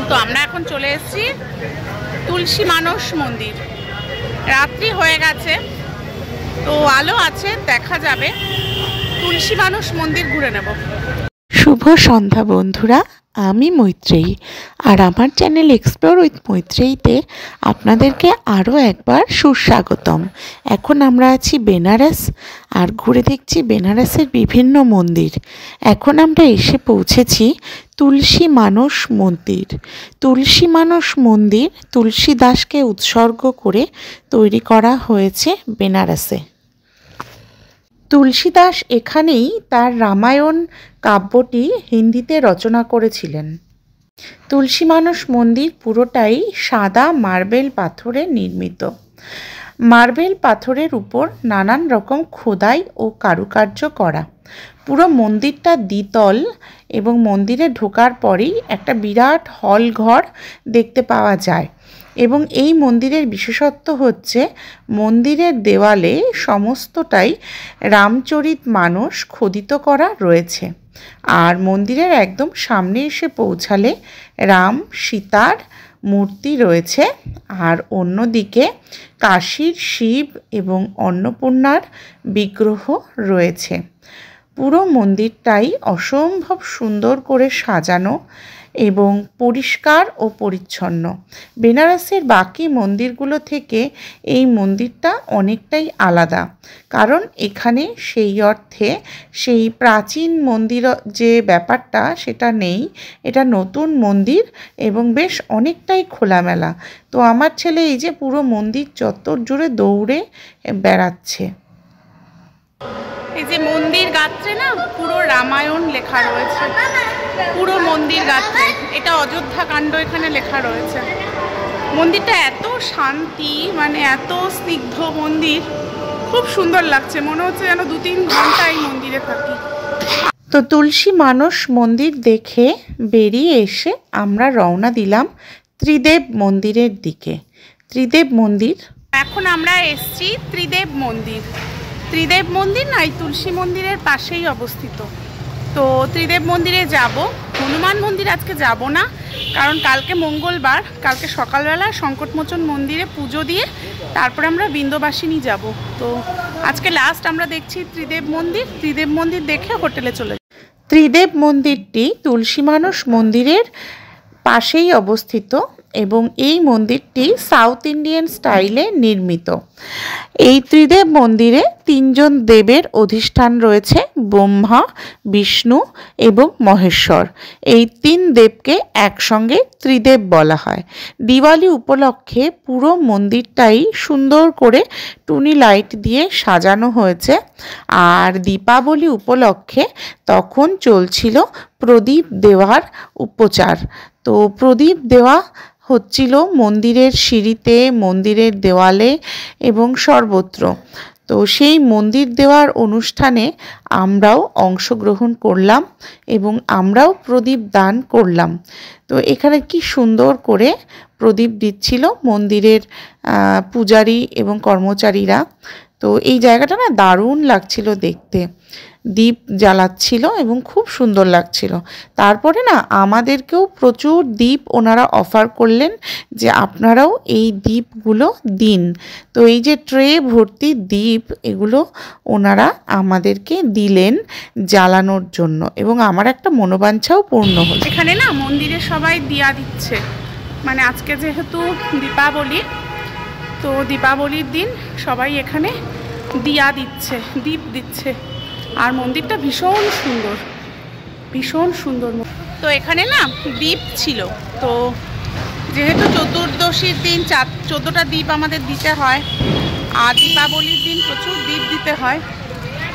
তো আমরা এখন চলে এসেছি তুলসী মানস মন্দির। রাত্রি হয়ে গেছে, তো আলো আছে, দেখা যাবে। তুলসী মানস মন্দির ঘুরে নেব। শুভ সন্ধ্যা বন্ধুরা, আমি মৈত্রেয়ী, আর আমার চ্যানেল এক্সপ্লোর উইথ মৈত্রেয়ীতে আপনাদেরকে আরও একবার সুস্বাগতম। এখন আমরা আছি বেনারস, আর ঘুরে দেখছি বেনারসের বিভিন্ন মন্দির। এখন আমরা এসে পৌঁছেছি তুলসী মানস মন্দির। তুলসী মানস মন্দির তুলসী দাসকে উৎসর্গ করে তৈরি করা হয়েছে বেনারসে। তুলসীদাস এখানেই তার রামায়ণ কাব্যটি হিন্দিতে রচনা করেছিলেন। তুলসী মানস মন্দির পুরোটাই সাদা মার্বেল পাথরে নির্মিত। মার্বেল পাথরের উপর নানান রকম খোদাই ও কারুকার্য করা। পুরো মন্দিরটা দ্বিতল এবং মন্দিরে ঢোকার পরেই একটা বিরাট হল ঘর দেখতে পাওয়া যায়। এবং এই মন্দিরের বিশেষত্ব হচ্ছে মন্দিরের দেওয়ালে সমস্তটাই রামচরিত মানস খোদিত করা রয়েছে। আর মন্দিরের একদম সামনে এসে পৌঁছালে রাম সীতার মূর্তি রয়েছে, আর অন্যদিকে কাশীর শিব এবং অন্নপূর্ণার বিগ্রহ রয়েছে। পুরো মন্দিরটাই অসম্ভব সুন্দর করে সাজানো এবং পরিষ্কার ও পরিচ্ছন্ন। বেনারসের বাকি মন্দিরগুলো থেকে এই মন্দিরটা অনেকটাই আলাদা, কারণ এখানে সেই অর্থে সেই প্রাচীন মন্দির যে ব্যাপারটা সেটা নেই। এটা নতুন মন্দির এবং বেশ অনেকটাই খোলামেলা। তো আমার ছেলে এই যে পুরো মন্দির চত্বর জুড়ে দৌড়ে বেড়াচ্ছে। এই যে মন্দির গাত্রে না পুরো রামায়ণ লেখা রয়েছে, পুরো মন্দির গাত্রে। এটা অযোধ্যা কাণ্ড এখানে লেখা রয়েছে। মন্দিরটা এত শান্তি, মানে এত স্নিগ্ধ মন্দির, খুব সুন্দর লাগছে। মনে হচ্ছে যেন 2-3 ঘন্টা এই মন্দিরে থাকি। তো তুলসী মানস মন্দির দেখে বেরিয়ে এসে আমরা রওনা দিলাম ত্রিদেব মন্দিরের দিকে। ত্রিদেব মন্দির, এখন আমরা এসছি ত্রিদেব মন্দির। ত্রিদেব মন্দির না এই তুলসী মন্দিরের পাশেই অবস্থিত। তো ত্রিদেব মন্দিরে যাব। হনুমান মন্দির আজকে যাব না, কারণ কালকে মঙ্গলবার, কালকে সকালবেলা সংকটমোচন মন্দিরে পুজো দিয়ে তারপরে আমরা বিন্দবাসিনী যাব। তো আজকে লাস্ট আমরা দেখছি ত্রিদেব মন্দির। ত্রিদেব মন্দির দেখে হোটেলে চলে যাব। ত্রিদেব মন্দিরটি তুলসী মানস মন্দিরের পাশেই অবস্থিত এবং এই মন্দিরটি সাউথ ইন্ডিয়ান স্টাইলে নির্মিত। এই ত্রিদেব মন্দিরে 3 জন দেবের অধিষ্ঠান রয়েছে, ব্রহ্মা, বিষ্ণু এবং মহেশ্বর। এই 3 দেবকে একসঙ্গে ত্রিদেব বলা হয়। দিওয়ালি উপলক্ষে পুরো মন্দিরটাই সুন্দর করে টুনি লাইট দিয়ে সাজানো হয়েছে। আর দীপাবলি উপলক্ষে তখন চলছিল প্রদীপ দেওয়ার উপচার। তো প্রদীপ দেওয়া হচ্ছিল মন্দিরের সিঁড়িতে, মন্দিরের দেওয়ালে এবং সর্বত্র। তো সেই মন্দির দেওয়ার অনুষ্ঠানে আমরাও অংশগ্রহণ করলাম এবং আমরাও প্রদীপ দান করলাম। তো এখানে কি সুন্দর করে প্রদীপ দিচ্ছিল মন্দিরের পূজারী এবং কর্মচারীরা। তো এই জায়গাটা না দারুণ লাগছিল দেখতে। দীপ জ্বালাচ্ছিল এবং খুব সুন্দর লাগছিল। তারপরে না আমাদেরকেও প্রচুর দীপ ওনারা অফার করলেন যে আপনারাও এই দীপগুলো দিন। তো এই যে ট্রে ভর্তি দীপ, এগুলো ওনারা আমাদেরকে দিলেন জ্বালানোর জন্য, এবং আমার একটা মনোবাঞ্ছাও পূর্ণ হলো। এখানে না মন্দিরে সবাই দিয়া দিচ্ছে, মানে আজকে যেহেতু দীপাবলি, তো দীপাবলির দিন সবাই এখানে দিয়া দিচ্ছে, দীপ দিচ্ছে। আর মন্দিরটা ভীষণ সুন্দর, ভীষণ সুন্দর। তো এখানে না দ্বীপ ছিল। তো যেহেতু চতুর্দশীর দিন 14টা দ্বীপ আমাদের দিতে হয়, আর দীপাবলির দিন প্রচুর দ্বীপ দিতে হয়,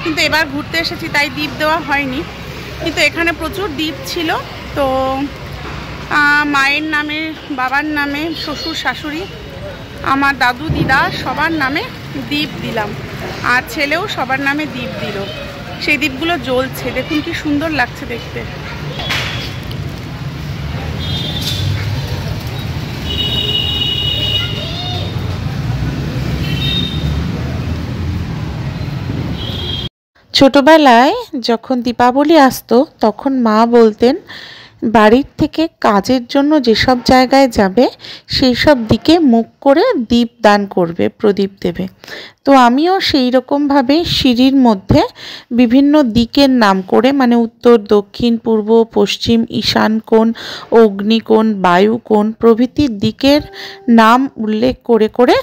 কিন্তু এবার ঘুরতে এসেছি তাই দ্বীপ দেওয়া হয়নি। কিন্তু এখানে প্রচুর দ্বীপ ছিল। তো মায়ের নামে, বাবার নামে, শ্বশুর শাশুড়ি, আমার দাদু দিদা সবার নামে দ্বীপ দিলাম, আর ছেলেও সবার নামে দ্বীপ দিল। সেই দ্বীপগুলো জ্বলছে, দেখুন কি সুন্দর লাগছে দেখতে। ছোটবেলায় যখন দীপাবলি আসতো তখন মা বলতেন বাড়ির থেকে কাজের জন্য যেসব জায়গায় যাবে সেই সব দিকে মুখ করে দীপ দান করবে, প্রদীপ দেবে। তো আমিও সেই রকমভাবে সিঁড়ির মধ্যে বিভিন্ন দিকের নাম করে, মানে উত্তর, দক্ষিণ, পূর্ব, পশ্চিম, ঈশান কোণ, অগ্নিকোণ, বায়ুকোণ প্রভৃতির দিকের নাম উল্লেখ করে করে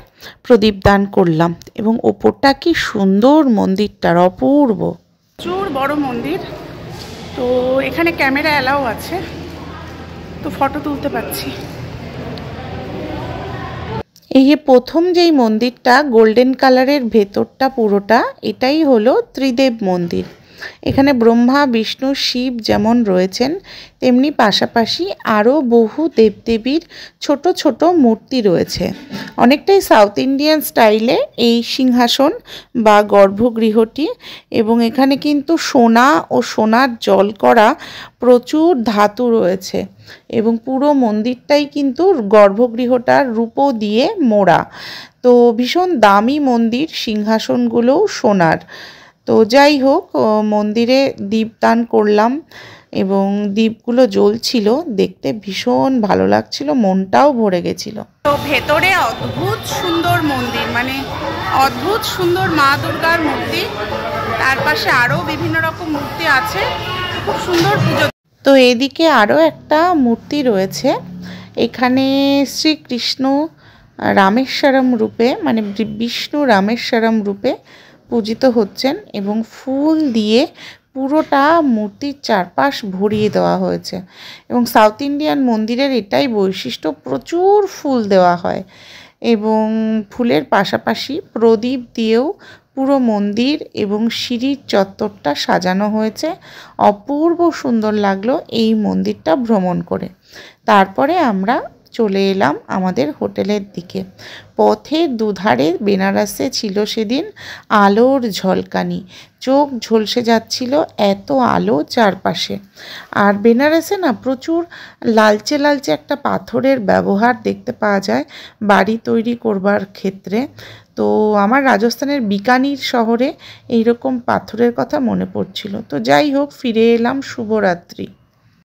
প্রদীপ দান করলাম। এবং ওপরটা কি সুন্দর মন্দিরটার, অপূর্ব। প্রচুর বড় মন্দির। তো এখানে ক্যামেরা অ্যালাউ আছে, তো ফটো তুলতে পারছি। এই যে প্রথম যেই মন্দিরটা গোল্ডেন কালারের, ভেতরটা পুরোটা, এটাই হলো ত্রিদেব মন্দির। এখানে ব্রহ্মা, বিষ্ণু, শিব যেমন রয়েছেন, তেমনি পাশাপাশি আরও বহু দেবদেবীর ছোট ছোট মূর্তি রয়েছে। অনেকটাই সাউথ ইন্ডিয়ান স্টাইলে এই সিংহাসন বা গর্ভগৃহটি। এবং এখানে কিন্তু সোনা ও সোনার জল করা প্রচুর ধাতু রয়েছে। এবং পুরো মন্দিরটাই কিন্তু গর্ভগৃহটার রূপো দিয়ে মোড়া। তো ভীষণ দামি মন্দির, সিংহাসনগুলোও সোনার। তো যাই হোক, মন্দিরে দীপদান করলাম এবং দীপগুলো জ্বলছিল, দেখতে ভীষণ ভালো লাগছিল, মনটাও ভরে গেছিল। তো ভেতরে অদ্ভুত সুন্দর মন্দির, মানে অদ্ভুত সুন্দর মা দুর্গার মূর্তি, তার পাশে আরও বিভিন্ন রকম মূর্তি আছে, খুব সুন্দর পুজো। তো এদিকে আরও একটা মূর্তি রয়েছে। এখানে শ্রীকৃষ্ণ রামেশ্বরম রূপে, মানে বিষ্ণু রামেশ্বরম রূপে পূজিত হচ্ছেন এবং ফুল দিয়ে পুরোটা মূর্তির চারপাশ ভরিয়ে দেওয়া হয়েছে। এবং সাউথ ইন্ডিয়ান মন্দিরের এটাই বৈশিষ্ট্য, প্রচুর ফুল দেওয়া হয়। এবং ফুলের পাশাপাশি প্রদীপ দিয়েও পুরো মন্দির এবং সিঁড়ির চত্বরটা সাজানো হয়েছে। অপূর্ব সুন্দর লাগলো এই মন্দিরটা ভ্রমণ করে। তারপরে আমরা চলে এলাম আমাদের হোটেলের দিকে। পথের দুধারে বেনারসে ছিল সেদিন আলোর ঝলকানি, চোখ ঝলসে যাচ্ছিল, এত আলো চারপাশে। আর বেনারসে না প্রচুর লালচে লালচে একটা পাথরের ব্যবহার দেখতে পাওয়া যায় বাড়ি তৈরি করবার ক্ষেত্রে। তো আমার রাজস্থানের বিকানির শহরে এইরকম পাথরের কথা মনে পড়ছিল। তো যাই হোক, ফিরে এলাম, শুভরাত্রি।